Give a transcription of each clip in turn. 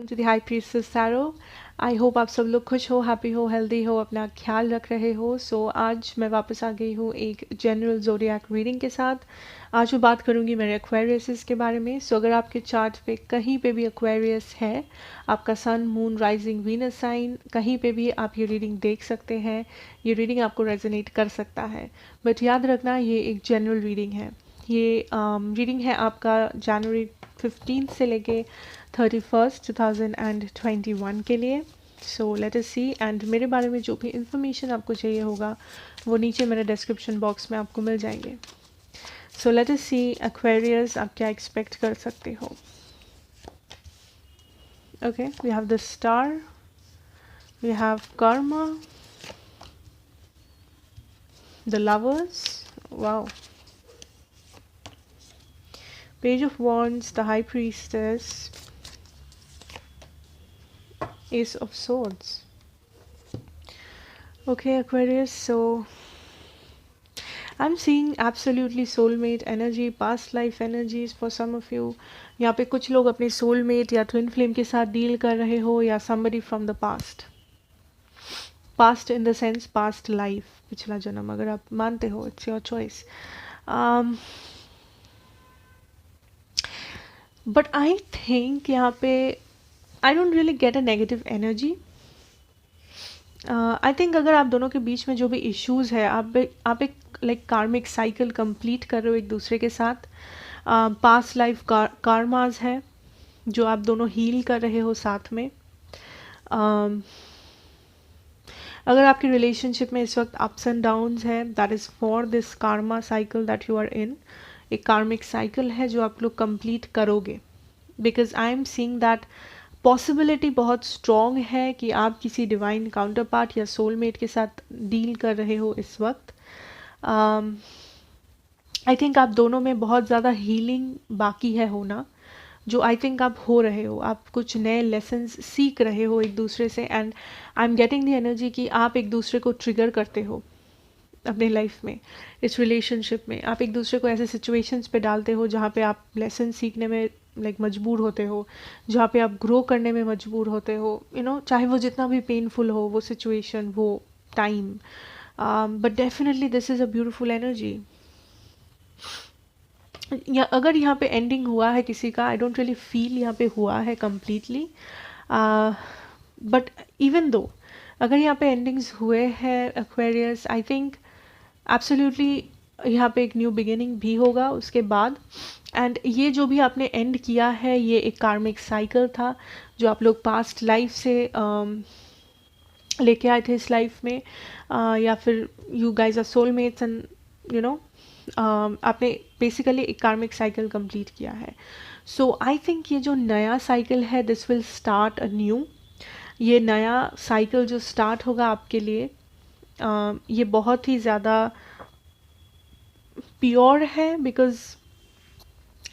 To the high priestess tarot. I hope आप सब लोग खुश हो, हैप्पी हो, हेल्दी हो, अपना ख्याल रख रहे हो। आज मैं वापस आ गई हूँ एक जनरल ज़ोडिएक रीडिंग के साथ। आज मैं बात करूँगी मेरे एक्वेरियस के बारे में। अगर आपके चार्ट पे कहीं पे भी एक्वेरियस है, आपका सन, मून, राइजिंग, वीनस साइन, कहीं पे भी आप ये रीडिंग देख सकते हैं। ये रीडिंग आपको रेजोनेट कर सकता है, बट याद रखना ये एक जनरल रीडिंग है। ये रीडिंग है आपका जनवरी 15 से लेके 31 2021 के लिए। Late us C. एंड मेरे बारे में जो भी इंफॉर्मेशन आपको चाहिए होगा वो नीचे मेरे डिस्क्रिप्शन बॉक्स में आपको मिल जाएंगे। लेट अस सी एक्वेरियस, आप क्या एक्सपेक्ट कर सकते हो। Okay, we have the star, we have karma, the lovers, wow, page of wands, the high priestess, ace of swords. Okay, Aquarius, so I'm seeing absolutely soulmate energy, past life energies for some of you. यहाँ पे कुछ लोग अपने soulmate या twin flame के साथ deal कर रहे हो, या somebody from the past. Past in the sense past life, पिछला जन्म, अगर आप मानते हो, it's your choice. But I think यहाँ पे I don't really get a negative energy. I think अगर आप दोनों के बीच में जो भी इश्यूज है, आप एक लाइक कार्मिक साइकिल कंप्लीट कर रहे हो एक दूसरे के साथ। पास्ट लाइफ कार्माज है जो आप दोनों हील कर रहे हो साथ में। अगर आपकी रिलेशनशिप में इस वक्त अप्स एंड डाउन्स है, that is for this karma cycle that you are in. एक कार्मिक साइकिल है जो आप लोग कंप्लीट करोगे, because I am seeing that possibility बहुत स्ट्रॉन्ग है कि आप किसी डिवाइन काउंटर पार्ट या सोलमेट के साथ डील कर रहे हो इस वक्त। आई थिंक आप दोनों में बहुत ज़्यादा हीलिंग बाकी है होना, जो आई थिंक आप हो रहे हो। आप कुछ नए लेसन्स सीख रहे हो एक दूसरे से, and I am getting the energy कि आप एक दूसरे को ट्रिगर करते हो अपने लाइफ में। इस रिलेशनशिप में आप एक दूसरे को ऐसे सिचुएशंस पे डालते हो जहाँ पे आप लेसन सीखने में मजबूर होते हो, जहाँ पे आप ग्रो करने में मजबूर होते हो, चाहे वो जितना भी पेनफुल हो वो सिचुएशन, वो time. But definitely this is a beautiful energy. या अगर यहाँ पे एंडिंग हुआ है किसी का, आई डोंट रियली फील यहाँ पे हुआ है कम्प्लीटली, बट इवन दो अगर यहाँ पे एंडिंग्स हुए हैं एक्वेरियस, आई थिंक एब्सोल्युटली यहाँ पे एक न्यू बिगिनिंग भी होगा उसके बाद। एंड ये जो भी आपने एंड किया है, ये एक कार्मिक साइकिल था जो आप लोग पास्ट लाइफ से लेके आए थे इस लाइफ में, या फिर you guys are soulmates and आपने बेसिकली एक कार्मिक साइकिल कंप्लीट किया है। आई थिंक ये जो नया साइकिल है, this will start a new. ये नया साइकिल जो स्टार्ट होगा आपके लिए, ये बहुत ही ज़्यादा प्योर है, बिकॉज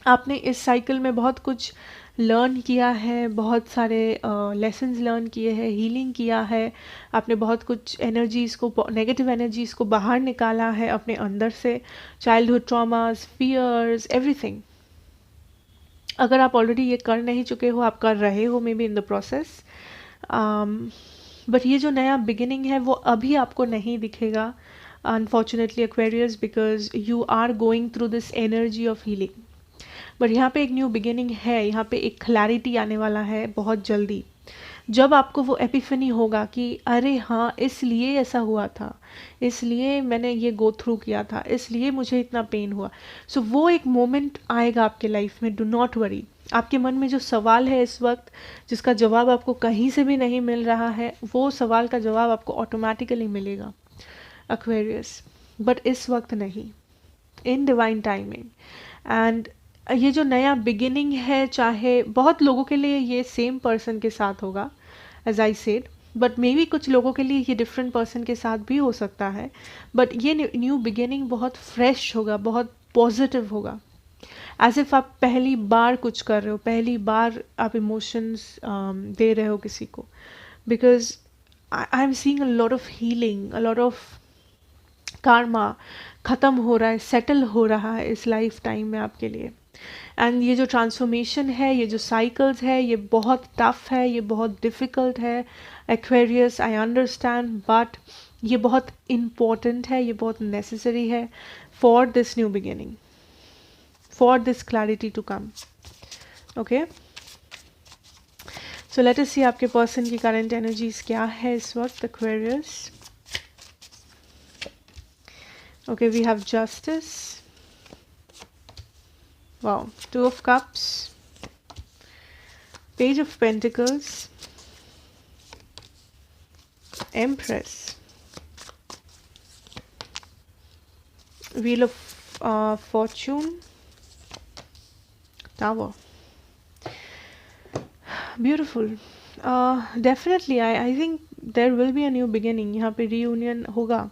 आपने इस साइकिल में बहुत कुछ लर्न किया है, बहुत सारे लेसन्स लर्न किए हैं, हीलिंग किया है। आपने बहुत कुछ एनर्जीज़ को, नेगेटिव एनर्जीज़ को बाहर निकाला है अपने अंदर से, चाइल्डहुड ट्रॉमास, फियर्स, एवरीथिंग। अगर आप ऑलरेडी ये कर नहीं चुके हो, आप कर रहे हो may be in the process, but ये जो नया बिगिनिंग है वो अभी आपको नहीं दिखेगा unfortunately Aquarius, because you are going through this energy of healing. But यहाँ पे एक न्यू बिगिनिंग है, यहाँ पे एक क्लैरिटी आने वाला है बहुत जल्दी, जब आपको वो एपिफनी होगा कि अरे हाँ, इसलिए ऐसा हुआ था, इसलिए मैंने ये गो थ्रू किया था, इसलिए मुझे इतना पेन हुआ। वो एक मोमेंट आएगा आपके लाइफ में। Do not worry. आपके मन में जो सवाल है इस वक्त, जिसका जवाब आपको कहीं से भी नहीं मिल रहा है, वो सवाल का जवाब आपको ऑटोमेटिकली मिलेगा एक्वेरियस, बट इस वक्त नहीं, इन डिवाइन टाइमिंग। एंड ये जो नया बिगिनिंग है, चाहे बहुत लोगों के लिए ये सेम पर्सन के साथ होगा as I said, but maybe कुछ लोगों के लिए ये डिफरेंट पर्सन के साथ भी हो सकता है। बट ये न्यू बिगिनिंग बहुत फ्रेश होगा, बहुत पॉजिटिव होगा, एज इफ आप पहली बार कुछ कर रहे हो, पहली बार आप इमोशंस दे रहे हो किसी को, because I am seeing a lot of healing, a lot of Karma ख़त्म हो रहा है, सेटल हो रहा है इस लाइफ टाइम में आपके लिए। एंड ये जो ट्रांसफॉर्मेशन है, ये जो साइकिल्स है, ये बहुत टफ है, ये बहुत डिफ़िकल्ट है एक्वेरियस, आई अंडरस्टैंड, बट ये बहुत इम्पॉर्टेंट है, ये बहुत नेसेसरी है for this new beginning, for this clarity to come. Okay, so let us see आपके पर्सन की करंट एनर्जीज क्या है इस वक्त Aquarius. Okay, we have justice, wow, two of cups, page of pentacles, empress, wheel of fortune, tower. Beautiful. Definitely I think there will be a new beginning. यहाँ पे reunion होगा,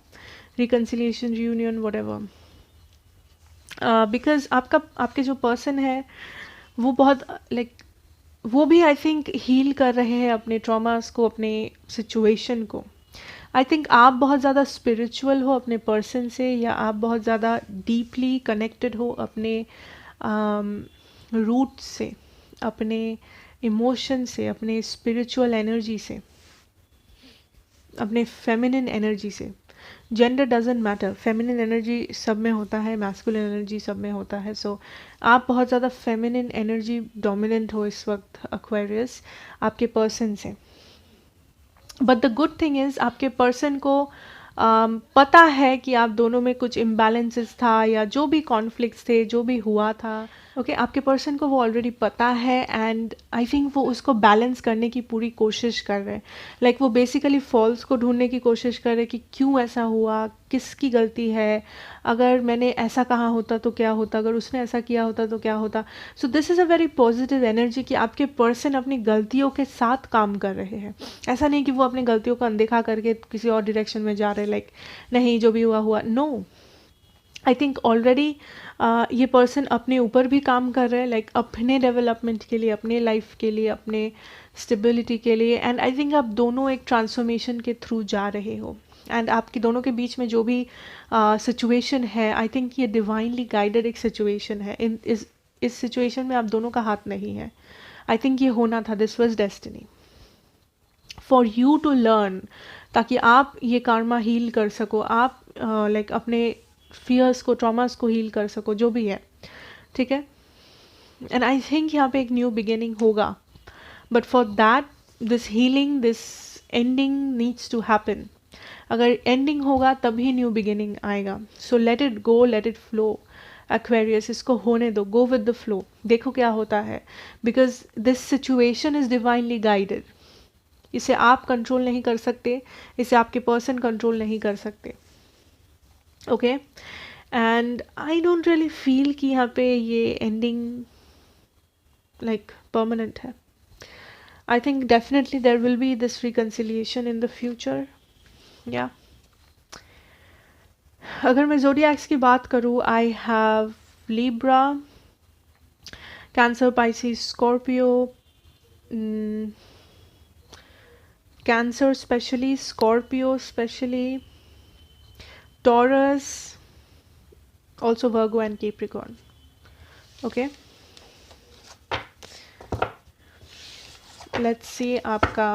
reconciliation, reunion, whatever. Because आपके जो person है वो बहुत वो भी आई थिंक हील कर रहे हैं अपने ट्रॉमास को, अपने सिचुएशन को. आई थिंक आप बहुत ज़्यादा स्पिरिचुअल हो अपने पर्सन से, या आप बहुत ज़्यादा डीपली कनेक्टेड हो अपने रूट से, अपने इमोशन से, अपने स्पिरिचुअल एनर्जी से, अपने फेमिनिन एनर्जी से. Gender doesn't matter, feminine energy सब में होता है, मैस्कुलिन एनर्जी सब में होता है. सो आप बहुत ज़्यादा फेमिनिन एनर्जी डोमिनेंट हो इस वक्त एक्वेरियस आपके पर्सन से. But the good thing is आपके पर्सन को पता है कि आप दोनों में कुछ इम्बैलेंसेस था, या जो भी कॉन्फ्लिक्ट्स थे, जो भी हुआ था. ओके, आपके पर्सन को वो ऑलरेडी पता है, एंड आई थिंक वो उसको बैलेंस करने की पूरी कोशिश कर रहे हैं. वो बेसिकली फॉल्स को ढूंढने की कोशिश कर रहे हैं कि क्यों ऐसा हुआ, किसकी गलती है, अगर मैंने ऐसा कहा होता तो क्या होता, अगर उसने ऐसा किया होता तो क्या होता. So this is a very positive energy कि आपके पर्सन अपनी गलतियों के साथ काम कर रहे हैं. ऐसा नहीं कि वो अपनी गलतियों को अनदेखा करके किसी और डायरेक्शन में जा रहे, नहीं जो भी हुआ हुआ. नो, आई थिंक ऑलरेडी ये पर्सन अपने ऊपर भी काम कर रहे हैं, अपने डेवलपमेंट के लिए, अपने लाइफ के लिए, अपने स्टेबिलिटी के लिए. एंड आई थिंक आप दोनों एक ट्रांसफॉर्मेशन के थ्रू जा रहे हो, एंड आपके दोनों के बीच में जो भी सिचुएशन है, आई थिंक ये डिवाइनली गाइडेड एक सिचुएशन है. इस सिचुएशन में आप दोनों का हाथ नहीं है. आई थिंक ये होना था, this was destiny for you to learn, ताकि आप ये कार्मा हील कर सको, आप अपने फियर्स को, ट्रॉमास को हील कर सको, जो भी है. ठीक है, एंड आई थिंक यहाँ पे एक न्यू बिगिनिंग होगा, but for that this healing, this ending needs to happen. अगर एंडिंग होगा तभी न्यू बिगिनिंग आएगा. So let it go, let it flow Aquarius, इसको होने दो, गो विद द फ्लो, देखो क्या होता है. Because this situation is divinely guided. इसे आप कंट्रोल नहीं कर सकते, इसे आपके पर्सन कंट्रोल नहीं कर सकते. Okay, and I don't really feel कि यहाँ पे ये एंडिंग परमानेंट है. I think definitely there will be this reconciliation in the future. या अगर मैं ज़ोडिएक्स की बात करूँ, I have Libra, Cancer, Pisces, Scorpio, Cancer specially, Scorpio specially, Taurus, also Virgo and Capricorn. Okay, let's see आपका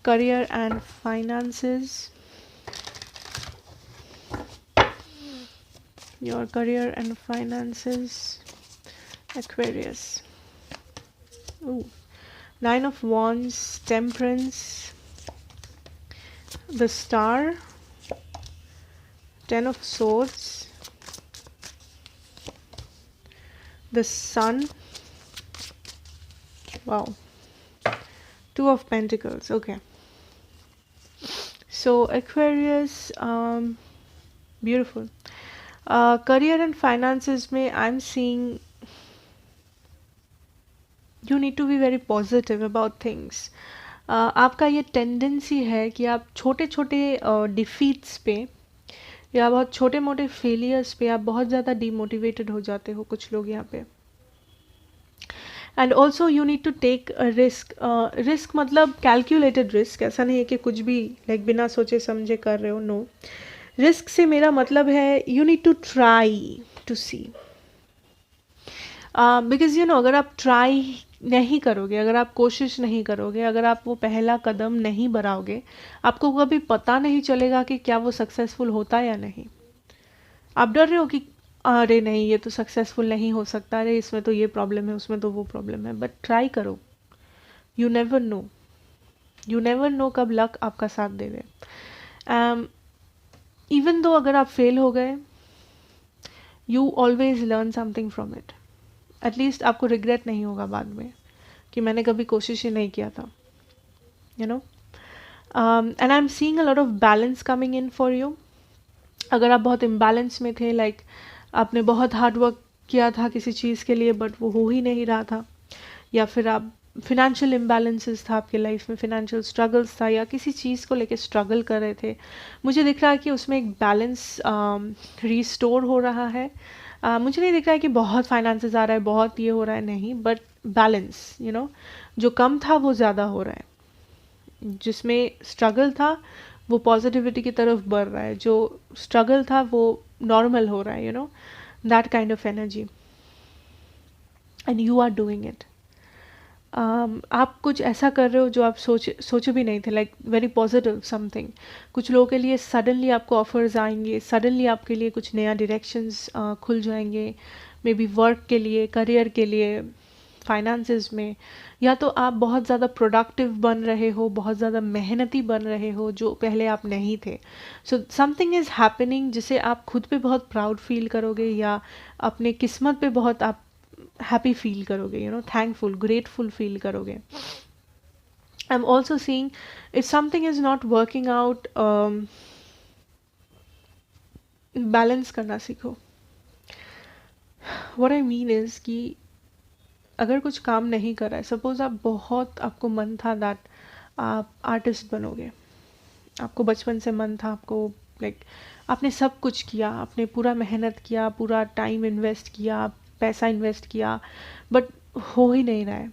career and finances. Your career and finances, Aquarius. Ooh. 9 of Wands, Temperance, the Star, 10 of Swords, the Sun, wow, 2 of Pentacles. Okay, so Aquarius, beautiful. Career and finances में I'm seeing you need to be very positive about things. आपका ये tendency है कि आप छोटे छोटे defeats पे, या बहुत छोटे मोटे फेलियर्स पे आप बहुत ज़्यादा डीमोटिवेटेड हो जाते हो, कुछ लोग यहाँ पे. And also you need to take a risk. Risk मतलब कैलकुलेटेड रिस्क, ऐसा नहीं है कि कुछ भी बिना सोचे समझे कर रहे हो. नो, रिस्क से मेरा मतलब है you need to try to see. Because you know अगर आप ट्राई नहीं करोगे, अगर आप कोशिश नहीं करोगे, अगर आप वो पहला कदम नहीं बढ़ाओगे, आपको कभी पता नहीं चलेगा कि क्या वो सक्सेसफुल होता है या नहीं। आप डर रहे हो कि अरे नहीं ये तो सक्सेसफुल नहीं हो सकता, अरे इसमें तो ये प्रॉब्लम है, उसमें तो वो प्रॉब्लम है, बट ट्राई करो। You never no, you never no कब लक आपका साथ देवे। इवन दो अगर आप फेल हो गए, you always learn something from it. At least आपको रिग्रेट नहीं होगा बाद में कि मैंने कभी कोशिश ही नहीं किया था, you know. And I am seeing a lot of balance coming in for you. अगर आप बहुत इम्बैलेंस में थे, लाइक आपने बहुत हार्ड वर्क किया था किसी चीज़ के लिए बट वो हो ही नहीं रहा था, या फिर आप फिनेंशियल इम्बैलेंसेस था आपके लाइफ में, फिनेंशियल स्ट्रगल्स था, या किसी चीज़ को लेके स्ट्रगल कर रहे थे, मुझे दिख रहा है कि उसमें एक बैलेंस रिस्टोर हो रहा है। मुझे नहीं दिख रहा है कि बहुत फाइनेंसेस आ रहा है, बहुत ये हो रहा है, नहीं, बट बैलेंस, यू नो, जो कम था वो ज़्यादा हो रहा है, जिसमें स्ट्रगल था वो पॉजिटिविटी की तरफ बढ़ रहा है, जो स्ट्रगल था वो नॉर्मल हो रहा है, you know, that kind of energy, and you are doing it. आप कुछ ऐसा कर रहे हो जो आप सोचे भी नहीं थे, लाइक वेरी पॉजिटिव समथिंग। कुछ लोगों के लिए सडनली आपको ऑफर्स आएंगे, सडनली आपके लिए कुछ नया डायरेक्शंस खुल जाएंगे, मे बी वर्क के लिए, करियर के लिए, फाइनेंसेस में, या तो आप बहुत ज़्यादा प्रोडक्टिव बन रहे हो, बहुत ज़्यादा मेहनती बन रहे हो जो पहले आप नहीं थे। सो समथिंग इज़ हैपनिंग जिसे आप खुद पे बहुत प्राउड फील करोगे, या अपने किस्मत पे बहुत आप हैप्पी फील करोगे, you know, thankful, grateful feel करोगे। I am also seeing if something is not working out, balance करना सीखो। व्हाट आई मीन इज कि अगर कुछ काम नहीं कर रहा है, सपोज आप बहुत, आपको मन था दैट आप आर्टिस्ट बनोगे, आपको बचपन से मन था, आपको लाइक आपने सब कुछ किया, आपने पूरा मेहनत किया, पूरा टाइम इन्वेस्ट किया, पैसा इन्वेस्ट किया, बट हो ही नहीं रहा है,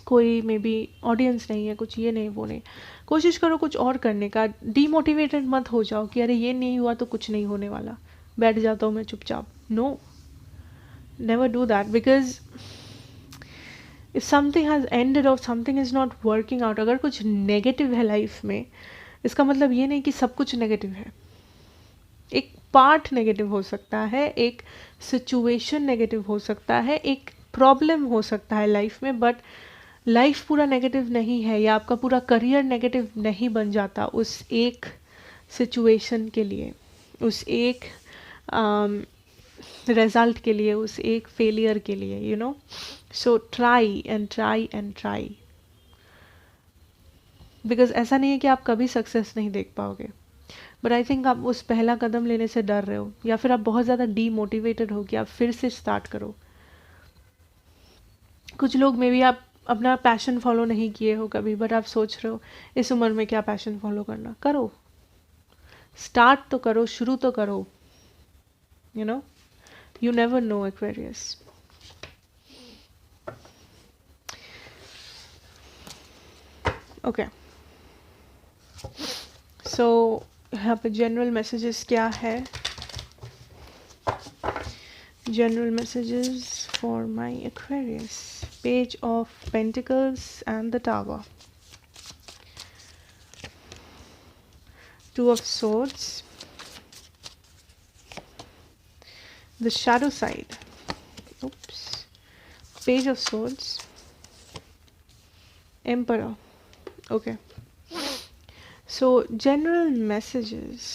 कोई मे बी ऑडियंस नहीं है, कुछ ये नहीं वो नहीं। कोशिश करो कुछ और करने का, डीमोटिवेटेड मत हो जाओ कि अरे ये नहीं हुआ तो कुछ नहीं होने वाला, बैठ जाता हूँ मैं चुपचाप। No, never do that, because if something has ended और something is not working out, अगर कुछ नेगेटिव है लाइफ में, इसका मतलब ये नहीं कि सब कुछ नेगेटिव है। एक पार्ट नेगेटिव हो सकता है, एक सिचुएशन नेगेटिव हो सकता है, एक प्रॉब्लम हो सकता है लाइफ में, बट लाइफ पूरा नेगेटिव नहीं है, या आपका पूरा करियर नेगेटिव नहीं बन जाता उस एक सिचुएशन के लिए, उस एक रिजल्ट के लिए, उस एक फेलियर के लिए, you know. So try and try and try, because ऐसा नहीं है कि आप कभी सक्सेस नहीं देख पाओगे, बट आई थिंक आप उस पहला कदम लेने से डर रहे हो, या फिर आप बहुत ज़्यादा डीमोटिवेटेड हो कि आप फिर से स्टार्ट करो। कुछ लोग मे बी आप अपना पैशन फॉलो नहीं किए हो कभी, बट आप सोच रहे हो इस उम्र में क्या पैशन फॉलो करना, करो, स्टार्ट तो करो, शुरू तो करो, you know, you never know Aquarius. Okay, so यहाँ पे जनरल मैसेजेस क्या है? General messages for my Aquarius. Page of Pentacles and the Tower. Two of Swords. The Shadow Side. Oops. Page of Swords. Emperor. Okay. So, general messages.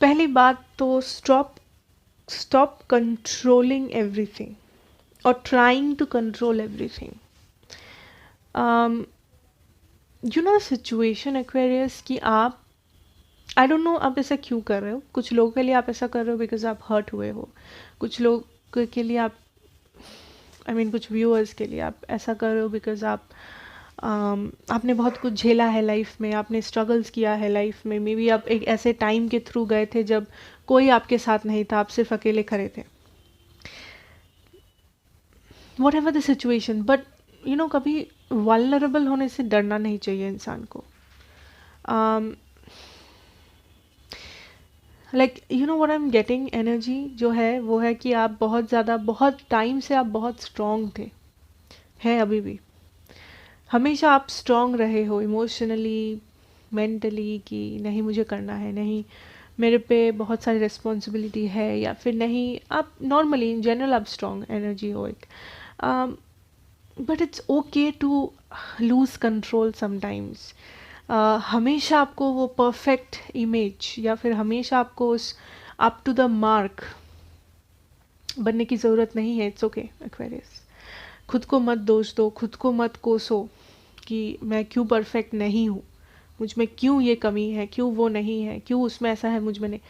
पहली बात तो stop controlling everything or trying to control everything. You know the situation Aquarius कि आप, I don't know आप ऐसा क्यों कर रहे हो। कुछ लोगों के लिए आप ऐसा कर रहे हो बिकॉज आप हर्ट हुए हो, कुछ लोग के लिए आप, आई मीन कुछ व्यूअर्स के लिए आप ऐसा कर रहे हो बिकॉज आप आपने बहुत कुछ झेला है लाइफ में, आपने स्ट्रगल्स किया है लाइफ में, मे बी आप एक ऐसे टाइम के थ्रू गए थे जब कोई आपके साथ नहीं था, आप सिर्फ अकेले खड़े थे। What ever the situation, but कभी वल्नरेबल होने से डरना नहीं चाहिए इंसान को. Like what I am getting energy जो है वो है कि आप बहुत ज़्यादा, बहुत टाइम से आप बहुत स्ट्रॉन्ग थे, हैं अभी भी. हमेशा आप स्ट्रॉन्ग रहे हो इमोशनली, मेंटली, कि नहीं मुझे करना है, नहीं मेरे पे बहुत सारी रिस्पॉन्सिबिलिटी है, या फिर नहीं, आप नॉर्मली इन जनरल आप स्ट्रॉन्ग एनर्जी हो एक. But it's okay to lose control sometimes. हमेशा आपको वो परफेक्ट इमेज या फिर हमेशा आपको उस अप टू द मार्क बनने की ज़रूरत नहीं है. It's okay Aquarius. खुद को मत दोष दो, खुद को मत कोसो कि मैं क्यों परफेक्ट नहीं हूँ, मुझ में क्यों ये कमी है, क्यों वो नहीं है, क्यों उसमें ऐसा है, मुझ में नहीं.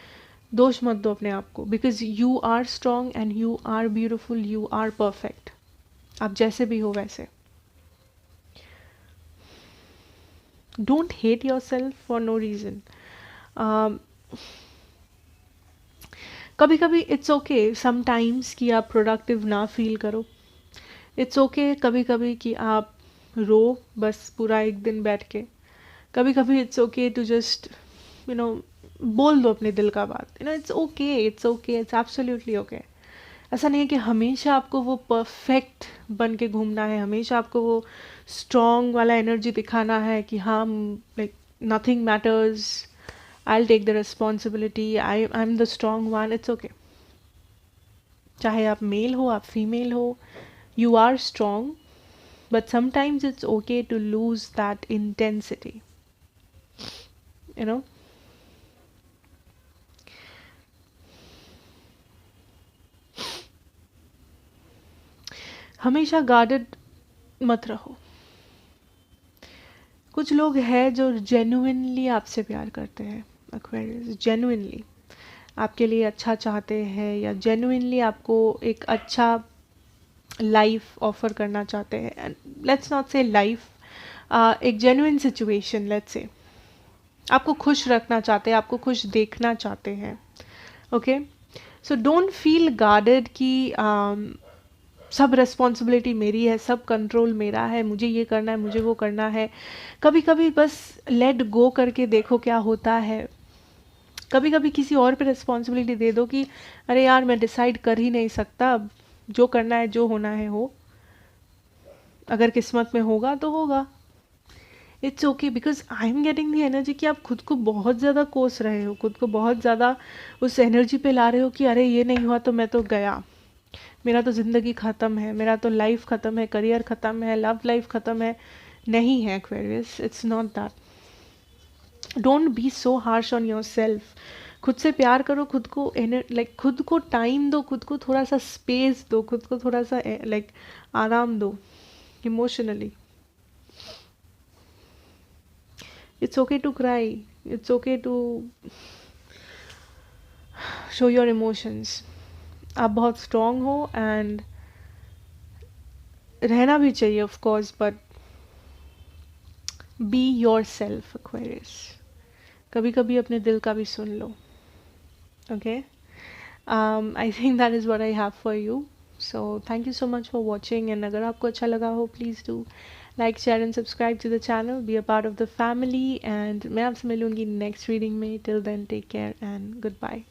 दोष मत दो अपने आप को, because you are strong and you are beautiful, you are perfect. आप जैसे भी हो वैसे. Don't hate yourself for no reason. कभी कभी इट्स ओके समटाइम्स कि आप प्रोडक्टिव ना फील करो. इट्स ओके कभी कभी कि आप रो बस पूरा एक दिन बैठ के. कभी कभी इट्स ओके टू जस्ट बोल दो अपने दिल का बात. It's okay, it's okay, it's absolutely okay. ऐसा नहीं है कि हमेशा आपको वो परफेक्ट बन के घूमना है, हमेशा आपको वो स्ट्रॉन्ग वाला एनर्जी दिखाना है कि हाँ, like nothing matters, I will take the responsibility, I am the strong one. It's okay. चाहे आप मेल हो, आप फीमेल हो, you are strong, but sometimes it's okay to lose that intensity, you know. हमेशा गार्डेड मत रहो. कुछ लोग हैं जो जेन्युइनली आपसे प्यार करते हैं एक्वेरियस, जेन्युइनली आपके लिए अच्छा चाहते हैं, या जेन्युइनली आपको एक अच्छा लाइफ ऑफर करना चाहते हैं. एंड लेट्स नॉट से लाइफ, एक जेन्युइन सिचुएशन, लेट्स से आपको खुश रखना चाहते हैं, आपको खुश देखना चाहते हैं. Okay, so don't feel guarded कि सब रिस्पॉन्सिबिलिटी मेरी है, सब कंट्रोल मेरा है, मुझे ये करना है, मुझे वो करना है. कभी कभी बस लेट गो करके देखो क्या होता है. कभी कभी किसी और पे रिस्पॉन्सिबिलिटी दे दो कि अरे यार मैं डिसाइड कर ही नहीं सकता, जो करना है, जो होना है हो, अगर किस्मत में होगा तो होगा. It's okay, because I am getting the energy कि आप खुद को बहुत ज़्यादा कोस रहे हो, खुद को बहुत ज़्यादा उस एनर्जी पे ला रहे हो कि अरे ये नहीं हुआ तो मैं तो गया, मेरा तो ज़िंदगी ख़त्म है, मेरा तो लाइफ ख़त्म है, करियर ख़त्म है, लव लाइफ ख़त्म है. नहीं है Aquarius, it's not that. Don't be so harsh on your self. खुद से प्यार करो, खुद को लाइक खुद को टाइम दो, खुद को थोड़ा सा स्पेस दो, खुद को थोड़ा सा लाइक आराम दो emotionally. It's okay to cry. It's okay to show your emotions. आप बहुत strong हो and रहना भी चाहिए of course, but be yourself, Aquarius. कभी कभी अपने दिल का भी सुन लो. Okay? I think that is what I have for you. So thank you so much for watching, and अगर आपको अच्छा लगा हो please do like, share and subscribe to the channel. Be a part of the family, and मैं आपसे मिलूंगी next reading में. Till then, take care and goodbye.